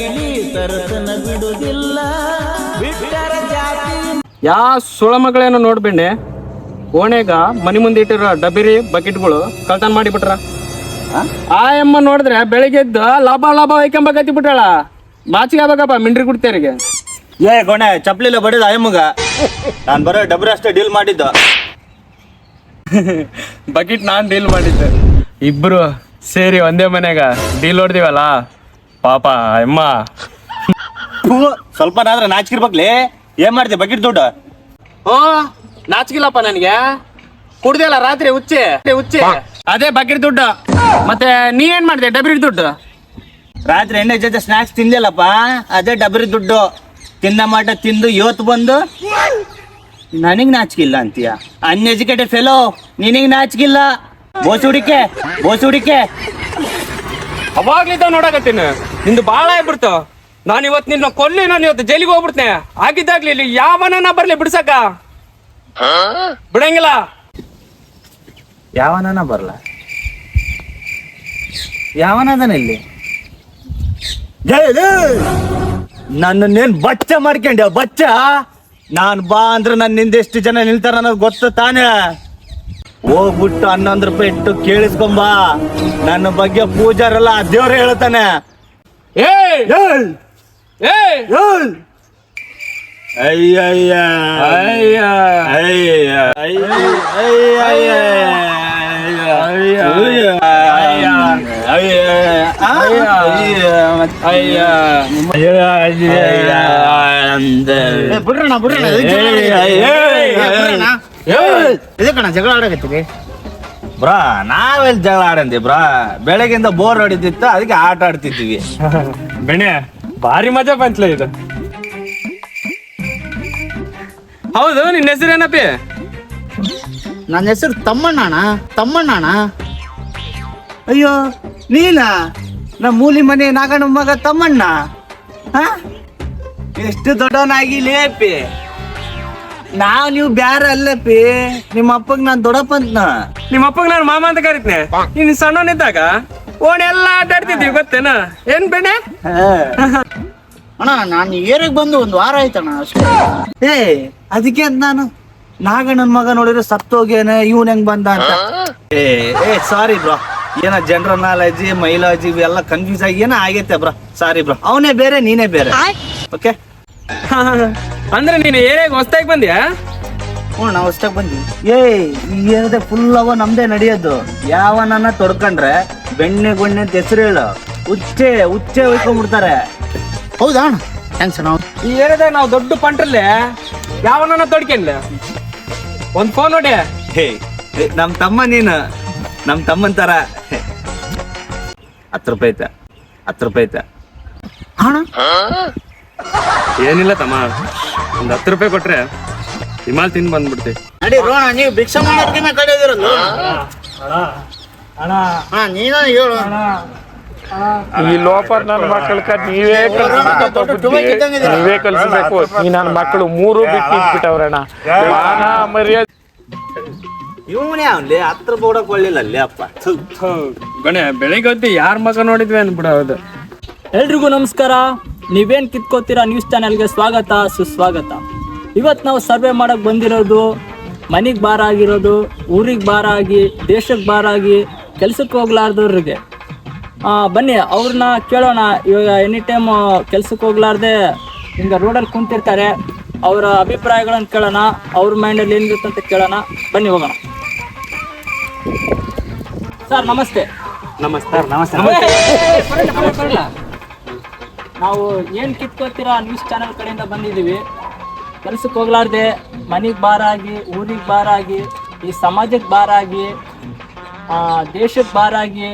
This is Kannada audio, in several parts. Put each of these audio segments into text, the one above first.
ತಗಿಲಿ ಸರಸನ ಬಿಡುದಿಲ್ಲ ಬಿಟ್ಟರ ಜಾತಿ. ಯಾ ಸುಳ ಮಗಳೇನೋ ನೋಡ್ಬೇಂಡೆ ಓಣೆಗ ಮನಿ ಮುಂದೆ ಇಟ್ಟಿರೋ ಡಬ್ಬಿರಿ ಬಕೆಟ್ಗಳು ಕಳ್ತನ ಮಾಡಿಬಿಟ್ರ. ಆ ಎಮ್ಮ ನೋಡಿದ್ರೆ ಬೆಳಿಗ್ಗೆ ಎದ್ದು ಲಾಭ ಹೊಯ್ಕೊಂಬಕತ್ತಿ ಬಿಟ್ಟಾಳ. ಬಾಚಿಗೆ ಆಗ್ಬೇಕಪ್ಪ ಮಿಂಡ್ರಿ ಕುಡ್ತೇರಿಗೆ. ಏ ಗೊಣೆ ಚಪ್ಲಿಲ್ಲ ಬಡಿದ ಅಯ್ಯಮ್ಮಗ. ನಾನು ಬರೋ ಡಬ್ರಿ ಅಷ್ಟೇ ಡೀಲ್ ಮಾಡಿದ್ದು. ಬಕೆಟ್ ನಾನ್ ಡೀಲ್ ಮಾಡಿದ್ದೆ. ಇಬ್ರು ಸೇರಿ ಒಂದೇ ಮನ್ಯಾಗ ಡೀಲ್ ಹೊಡ್ದಿವಲ್ಲ ಪಾಪ ಅಮ್ಮ. ಸ್ವಲ್ಪನಾದ್ರೆ ನಾಚಿಕಿರ್ಬೇಕ್ಲಿ. ಏನ್ ಮಾಡ್ತಿ ಬಕೆಟ್ ದುಡ್ಡು? ನಾಚಿಕಿಲ್ಲಪ್ಪ ನನಗೆ. ಕುಡ್ದಿಲ್ಲ ರಾತ್ರಿ ಹುಚ್ಚೆ ಅದೇ ಬಕೆಟ್ ದುಡ್ಡು. ಮತ್ತೆ ನೀ ಏನ್ ಮಾಡಿದೆ ಡಬ್ರಿ ದುಡ್ಡು? ರಾತ್ರಿ ಎಣ್ಣೆ ಜೊತೆ ಸ್ನಾಕ್ಸ್ ತಿಂದಿಲ್ಲಪ್ಪ, ಅದೇ ಡಬ್ರಿ ದುಡ್ಡು. ತಿಂದ ಮಾಟ ತಿಂದು ಇವತ್ತು ಬಂದು ನನಗ್ ನಾಚಿಕಿಲ್ಲ ಅಂತೀಯ? ಅನ್ಎಜುಕೇಟೆಡ್ ಫೆಲೋ, ನಿನಗ್ ನಾಚಿಕಿಲ್ಲ. ಬೋಸುಡಿಕೆ ಅವಾಗ್ಲಿದ್ದ ನೋಡಕತ್ತೀನಿ. ನಿಂದು ಬಾಳ ಆಗ್ಬಿಡ್ತು. ನಾನು ಇವತ್ತು ನಿನ್ನ ಕೊಲ್ಲಿ, ನಾನು ಇವತ್ತು ಜೈಲಿಗೆ ಹೋಗ್ಬಿಡ್ತೇನೆ. ಆಗಿದ್ದಾಗ್ಲಿ ಇಲ್ಲಿ ಯಾವನ ಬರ್ಲಿ ಬಿಡ್ಸಕ ಬಿಡಂಗಿಲ್ಲ. ಯಾವನ ಬರಲ್ಲ? ಯಾವನದನ ಇಲ್ಲಿ? ನನ್ನೇನ್ ಬಚ್ಚ ಮಾಡ್ಕೊಂಡೆ ಬಚ್ಚ? ನಾನ್ ಬಾ ಅಂದ್ರೆ ನನ್ನಿಂದ ಎಷ್ಟು ಜನ ನಿಲ್ತಾರ ಅನ್ನೋದು ಗೊತ್ತು ತಾನೇ. ಹೋಗ್ಬಿಟ್ಟು 11 ರೂಪಾಯಿ ಇಟ್ಟು ಕೇಳಿಸ್ಕೊಂಬಾ. ನನ್ನ ಬಗ್ಗೆ ಪೂಜಾರೆಲ್ಲ ದೇವ್ರ ಹೇಳ್ತಾನೆ. ಜಗಳ ಆಡಕತ್ತೀರಿ ಬ್ರಾ? ನಾವೆಲ್ಲಿ ಜಗಳ ಆಡಂದಿ ಬ್ರಾ? ಬೆಳಗಿಂದ ಬೋರ್ ಹೊಡಿತಿತ್ತು, ಅದಕ್ಕೆ ಆಟ ಆಡ್ತಿದ್ವಿ. ಬೆಣ್ಣೆ ಭಾರಿ ಮಜಾ ಬಂತಲ್ಲ ಇದು. ಹೌದು, ನಿನ್ನ ಹೆಸರೇನಪ್ಪಿ? ನನ್ನ ಹೆಸರು ತಮ್ಮಣ್ಣ. ಅಯ್ಯೋ ನೀನಾ? ನಮ್ಮ ಮೂಲಿ ಮನೆ ನಾಗಣ್ಣ ಮಗ ತಮ್ಮಣ್ಣ? ಎಷ್ಟು ದೊಡ್ಡವನಾಗಿಲಿ ಅಪ್ಪಿ. ನೀವು ಬ್ಯಾರ ಅಲ್ಲಪ್ಪಿ. ನಿಮ್ಮ ಅಪ್ಪಗ್ ನಾನ್ ದೊಡ್ಡಪ್ಪ ಅಂತ. ನಿಮ್ಮ ಅಪ್ಪಗ್ ನಾನು ಮಾಮ ಅಂತ ಕರಿತನೆ. ನೀನ್ ಸಣ್ಣವನಿದ್ದಾಗ ಓಣಿ ಎಲ್ಲ ಆಟ ಆಡ್ತಿದ್ವಿ ಗೊತ್ತೇನ? ಏನ್ ಬೆಣ್ಣೆ? ಅಣ್ಣ ನಾನು ಏರಿಗೆ ಬಂದು 1 ವಾರ ಆಯ್ತಣ್ಣ ಅಷ್ಟೇ. ಅದಕ್ಕೆ ಅಂತ ನಾನು ನಾಗಣ್ಣನ ಮಗ ನೋಡಿದ್ರೆ ಸತ್ತೋಗ್ಯಾನೆ, ಇವನ್ ಹೆಂಗ್ ಬಂದ ಅಂತ. ಸಾರಿ ಬ್ರೋ, ಏನೋ ಜನರಲ್ ನಾಲೆಜ್ ಮೈಲಾಜಿ ಇವೆಲ್ಲ ಕನ್ಫ್ಯೂಸ್ ಆಗಿ ಏನೋ ಆಗೈತೆ ಬ್ರೋ. ಸಾರಿ ಬ್ರೋ, ಅವನೇ ಬೇರೆ ನೀನೇ ಬೇರೆ. ಓಕೆ. ಅಂದ್ರೆ ನೀನು ಏರಿಯಾಗ ಹೊಸ್ತಾಗಿ ಬಂದ್ಯಾ? ನಾವು ಹೊಸ್ತಾಗಿ ಬಂದ್ವಿ. ಏನಿದೆ ಫುಲ್ ಅವ ನಮ್ದೇ ನಡೆಯೋದು. ಯಾವನನ್ನ ತೊಡ್ಕೊಂಡ್ರೆ ಬೆಣ್ಣೆ ಗೊಣ್ಣೆ ಅಂತ ಹೆಸರು ಹೇಳು, ಹುಚ್ಚೆ ಹೊಯ್ಕೊಂಡ್ಬಿಡ್ತಾರೆ. ಹೌದಾ ಅಣ್ಣ? ಥ್ಯಾಂಕ್ಸ್ ಅಣ್ಣ. ಈ ಏರಿಯಾದಾಗ ನಾವು ದೊಡ್ಡ ಪಂಟ್ರಲ್ಲೇ ಯಾವನ ತೊಡ್ಕೊಂಡ್ಲೆ ಒಂದ್ ಫೋನ್ ನೋಡಿ. ನಮ್ ತಮ್ಮ ನೀನು, ನಮ್ ತಮ್ಮನ್ ತರ. 10 ರೂಪಾಯಿ ಐತೆ, 10 ರೂಪಾಯಿ ಐತೆ. ಏನಿಲ್ಲ ತಮ್ಮ, ಒಂದ್ 10 ರೂಪಾಯಿ ಕೊಟ್ರೆ ಹಿಮಾಲ್ ತಿಂದು ಬಂದ್ಬಿಡ್ತೀವಿ. ನಡಿ ರೋಣ, ನೀವು ಭಿಕ್ಷೆ ಮಾಡೋದಕ್ಕಿಂತ ಕಡಿಯೋದಿರಲ್ಲ. ನೀನ ಹೇಳು. ಈ ಲೋಪರ್ ನನ್ನ ಮಕ್ಕಳ ನೀವೇ ಕಲಿಸ್ಬೇಕು. ಈ ನನ್ನ ಮಕ್ಕಳು 3 ಬಿಟ್ಟಿಟ್ಬಿಟ್ಟವ್ರಣ್ಣ. ಮರ್ಯಾದೆ ಇವನೇ ಅವನ್ಲಿ 10 ರೂಪಾಯಿ ಕೂಡ ಕೊಳ್ಳಿಲ್ಲ ಅಲ್ಲಿ ಅಪ್ಪ. ಗಣೆ ಬೆಳಿಗ್ಗೆ ಹೊತ್ತಿ ಯಾರ ಮಗ ನೋಡಿದ್ವಿ ಅನ್ಬಿಡ. ಹೌದು, ಎಲ್ರಿಗೂ ನಮಸ್ಕಾರ. ನೀವೇನ್ ಕಿತ್ಕೋತೀರಾ ನ್ಯೂಸ್ ಚಾನೆಲ್ಗೆ ಸ್ವಾಗತ ಸುಸ್ವಾಗತ. ಇವತ್ತು ನಾವು ಸರ್ವೆ ಮಾಡಕ್ ಬಂದಿರೋದು ಮನೆಗೆ ಬಾರ ಆಗಿರೋದು, ಊರಿಗೆ ಬಾರ ಆಗಿ, ದೇಶಕ್ಕೆ ಬಾರ ಆಗಿ, ಕೆಲ್ಸಕ್ಕೆ ಹೋಗ್ಲಾರ್ದವ್ರಿಗೆ. ಬನ್ನಿ ಅವ್ರನ್ನ ಕೇಳೋಣ. ಇವಾಗ ಎನಿ ಟೈಮ್ ಕೆಲ್ಸಕ್ಕೆ ಹೋಗ್ಲಾರ್ದೆ ಹಿಂಗೆ ರೋಡಲ್ಲಿ ಕುಂತಿರ್ತಾರೆ, ಅವರ ಅಭಿಪ್ರಾಯಗಳನ್ನು ಕೇಳೋಣ. ಅವ್ರ ಮೈಂಡಲ್ಲಿ ಏನಿರುತ್ತೆ ಅಂತ ಕೇಳೋಣ. ಬನ್ನಿ ಹೋಗೋಣ. ಸರ್ ನಮಸ್ತೆ. ನಾವು ಏನು ಕಿತ್ಕೋತೀರಾ ನ್ಯೂಸ್ ಚಾನೆಲ್ ಕಡೆಯಿಂದ ಬಂದಿದ್ದೀವಿ. ಕೆಲ್ಸಕ್ಕೆ ಹೋಗ್ಲಾರ್ದೆ ಮನೆಗೆ ಬಾರ ಆಗಿ, ಊರಿಗೆ ಬಾರ ಆಗಿ, ಈ ಸಮಾಜಕ್ಕೆ ಬಾರ ಆಗಿ, ದೇಶಕ್ಕೆ ಬಾರ ಆಗಿ,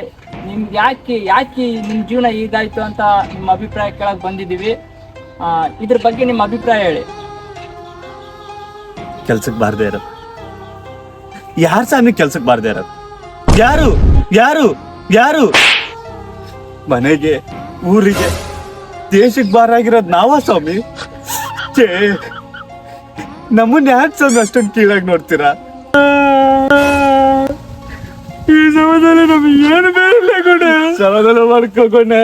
ನಿಮ್ಗೆ ಯಾಕೆ ನಿಮ್ಮ ಜೀವನ ಹೀಗಾಯ್ತು ಅಂತ ನಿಮ್ಮ ಅಭಿಪ್ರಾಯ ಕೇಳಕ್ಕೆ ಬಂದಿದ್ದೀವಿ. ಇದ್ರ ಬಗ್ಗೆ ನಿಮ್ಮ ಅಭಿಪ್ರಾಯ ಹೇಳಿ. ಕೆಲ್ಸಕ್ಕೆ ಬಾರ್ದೇ ಇರೋದು ಯಾರು ಸ್ವಾಮಿ? ಕೆಲ್ಸಕ್ಕೆ ಬಾರ್ದೇ ಇರೋದು ಯಾರು? ಮನೆಗೆ, ಊರಿಗೆ, ದೇಶಕ್ಕೆ ಬಾರಾಗಿರೋದು ನಾವ ಸ್ವಾಮಿ? ನಮ್ಮನ್ನ ಯಾಕೆ ಸ್ವಾಮಿ ಅಷ್ಟೊಂದು ಕೀಳಾಗಿ ನೋಡ್ತೀರಾ? ಈ ಸಮಾಧಾನ ನಮ್ಗೆ ಏನು ಬೇರೆ ಕೊಡ, ಸಮಾಧಾನ ಮಾಡ್ಕೋಕೊಂಡೆ.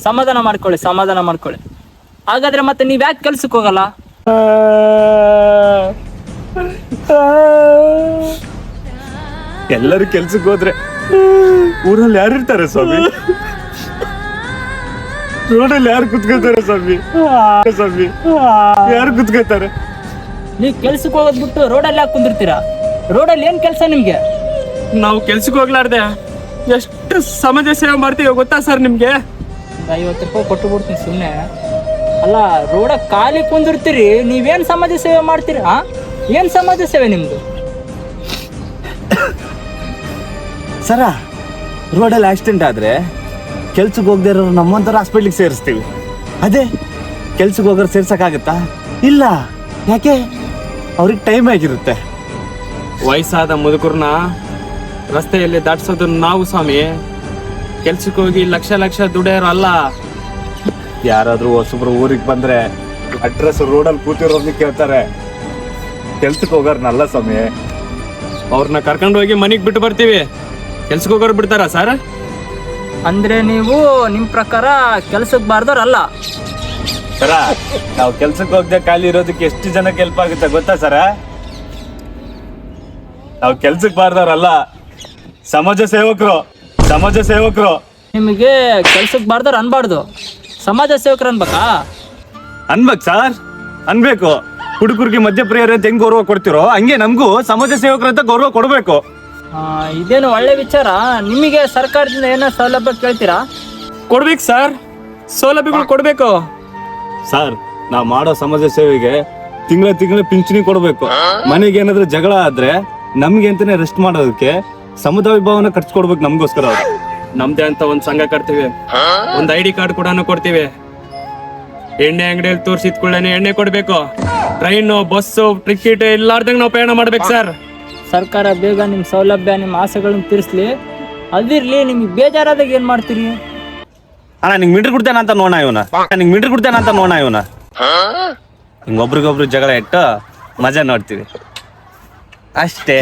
ಸಮಾಧಾನ ಮಾಡ್ಕೊಳ್ಳಿ. ಹಾಗಾದ್ರೆ ಮತ್ತೆ ನೀವ್ ಯಾಕೆ ಕೆಲ್ಸಕ್ಕೆ ಹೋಗಲ್ಲ? ಎಲ್ಲರೂ ಕೆಲ್ಸಕ್ಕೆ ಹೋದ್ರೆ ಊರಲ್ಲಿ ಯಾರು ಇರ್ತಾರೆ ಸ್ವಾಮಿ? ರೋಡಲ್ಲಿ ಯಾರು ಕುತ್ಕೋತಾರೆ ಸ್ವಾಮಿ? ಯಾರು ಕುತ್ಕೋತಾರೆ? ನೀವ್ ಕೆಲ್ಸಕ್ಕೆ ಹೋಗೋದ್ ಬಿಟ್ಟು ರೋಡಲ್ಲಿ ಯಾಕೆ ಕುಂದಿರ್ತೀರಾ? ರೋಡಲ್ಲಿ ಏನ್ ಕೆಲ್ಸ ನಿಮ್ಗೆ? ನಾವು ಕೆಲ್ಸಕ್ಕೆ ಹೋಗ್ಲಾರ್ದೆ ಎಷ್ಟು ಸಮಾಜ ಸೇವೆ ಮಾಡ್ತೀವಿ ಗೊತ್ತಾ ಸರ್ ನಿಮ್ಗೆ? 50 ರೂಪಾಯಿ ಕೊಟ್ಟು ಬಿಡ್ತೀನಿ ಸುಮ್ನೆ. ಅಲ್ಲ, ರೋಡ ಖಾಲಿ ಕುಂದಿರ್ತೀರಿ, ನೀವೇನ್ ಸಮಾಜ ಸೇವೆ ಮಾಡ್ತೀರಾ? ಏನ್ ಸಮಾಜ ಸೇವೆ ನಿಮ್ದು? ಸರ, ರೋಡಲ್ಲಿ ಆಕ್ಸಿಡೆಂಟ್ ಆದ್ರೆ ಕೆಲ್ಸಕ್ಕೆ ಹೋಗದೆ ಇರೋರು ನಮ್ಮಂತರ ಹಾಸ್ಪಿಟ್ಲಿಗೆ ಸೇರಿಸ್ತೀವಿ. ಅದೇ ಕೆಲ್ಸಕ್ಕೆ ಹೋಗೋರು ಸೇರ್ಸಕ್ಕಾಗತ್ತಾ? ಇಲ್ಲ. ಯಾಕೆ? ಅವ್ರಿಗೆ ಟೈಮ್ ಆಗಿರುತ್ತೆ. ವಯಸ್ಸಾದ ಮುದುಕರನ್ನ ರಸ್ತೆಯಲ್ಲಿ ದಾಟ್ಸೋದು ನಾವು ಸ್ವಾಮಿ. ಕೆಲ್ಸಕ್ಕೆ ಹೋಗಿ ಲಕ್ಷ ದುಡಿಯೋರು ಅಲ್ಲ. ಯಾರಾದ್ರೂ ಹೊಸಬ್ರು ಊರಿಗೆ ಬಂದ್ರೆ ಅಡ್ರೆಸ್ ರೋಡಲ್ಲಿ ಕೂತಿರೋರ್ನ ಕೇಳ್ತಾರೆ, ಕೆಲ್ಸಕ್ಕೆ ಹೋಗೋರ್ನಲ್ಲ ಸ್ವಾಮಿ. ಅವ್ರನ್ನ ಕರ್ಕೊಂಡು ಹೋಗಿ ಮನೆಗೆ ಬಿಟ್ಟು ಬರ್ತೀವಿ. ಕೆಲ್ಸಕ್ಕೆ ಹೋಗೋರು ಬಿಡ್ತಾರಾ ಸರ್? ಅಂದ್ರೆ ನೀವು ನಿಮ್ ಪ್ರಕಾರ ಕೆಲ್ಸಕ್ಕೆ ಬಾರ್ದವ್ರಲ್ಲ. ಸರ, ನಾವು ಕೆಲ್ಸಕ್ಕೆ ಹೋಗದೆ ಖಾಲಿ ಇರೋದಕ್ಕೆ ಎಷ್ಟು ಜನಕ್ಕೆ ಹೆಲ್ಪ್ ಆಗುತ್ತೆ ಗೊತ್ತಾ ಸರ? ನಾವು ಕೆಲ್ಸಕ್ಕೆ ಬಾರ್ದವ್ರಲ್ಲ, ಸಮಾಜ ಸೇವಕರು. ನಿಮಗೆ ಕೆಲ್ಸಕ್ಕೆ ಬಾರ್ದವ್ರು ಅನ್ಬಾರ್ದು, ಸಮಾಜ ಸೇವಕರು ಅನ್ಬೇಕಾ? ಅನ್ಬೇಕು ಸರ್, ಅನ್ಬೇಕು. ಹುಡುಗರಿಗೆ ಮಧ್ಯಪ್ರಿಯರು ಅಂತ ಹೆಂಗ್ ಗೌರವ ಕೊಡ್ತಿರೋ ಹಂಗೆ ನಮಗೂ ಸಮಾಜ ಸೇವಕರು ಅಂತ ಗೌರವ ಕೊಡ್ಬೇಕು. ಇದೇನು ಒಳ್ಳೆ ವಿಚಾರ. ನಿಮಗೆ ಸರ್ಕಾರದಿಂದ ಏನೋ ಸೌಲಭ್ಯ ಕೇಳ್ತೀರಾ? ಕೊಡ್ಬೇಕು ಸರ್, ಸೌಲಭ್ಯಗಳು ಕೊಡ್ಬೇಕು. ಸರ್, ನಾವು ಮಾಡೋ ಸಮಾಜ ಸೇವೆಗೆ ತಿಂಗಳ ಪಿಂಚಣಿ ಕೊಡ್ಬೇಕು. ಮನೆಗೆ ಏನಾದ್ರೂ ಜಗಳ ಆದ್ರೆ ನಮ್ಗೆ ಅಂತಾನೆ ರೆಸ್ಟ್ ಮಾಡೋದಕ್ಕೆ ಸಮುದಾಯ ಭವನ ಖರ್ಚು ನಮಗೋಸ್ಕರ. ನಮ್ದೇ ಅಂತ ಒಂದ್ ಸಂಘ ಕಟ್ತೀವಿ, ಒಂದ್ ID ಕಾರ್ಡ್ ಕೂಡ ಕೊಡ್ತೀವಿ. ಎಣ್ಣೆ ಅಂಗಡಿಯಲ್ಲಿ ತೋರ್ಸಿದ್ಕೊಳ್ಳೇನೆ ಎಣ್ಣೆ ಕೊಡ್ಬೇಕು. ಟ್ರೈನು, ಬಸ್ಸು, ಟಿಕೆಟ್ ಇಲ್ಲಾರ್ದಂಗ್ ನಾವು ಪ್ರಯಾಣ ಮಾಡ್ಬೇಕು ಸರ್. ಸರ್ಕಾರ ಬೇಗ ನಿಮ್ ಸೌಲಭ್ಯ, ನಿಮ್ಮ ಆಸೆಗಳನ್ನ ತೀರಿಸ್ಲಿ. ಅದಿರ್ಲಿ, ನಿಮ್ಗೆ ಬೇಜಾರಾದಾಗ ಏನ್ ಮಾಡ್ತೀರಿ? ಅಣ್ಣ, ನಿಂಗೆ ಮೀಟರ್ ಕೊಡ್ತೇನೆ ಅಂತ ನೋಣ ಇವನ. ಹಿಂಗೊಬ್ರಿಗೊಬ್ರು ಜಗಳ ಇಟ್ಟು ಮಜಾ ನೋಡ್ತೀವಿ ಅಷ್ಟೇ.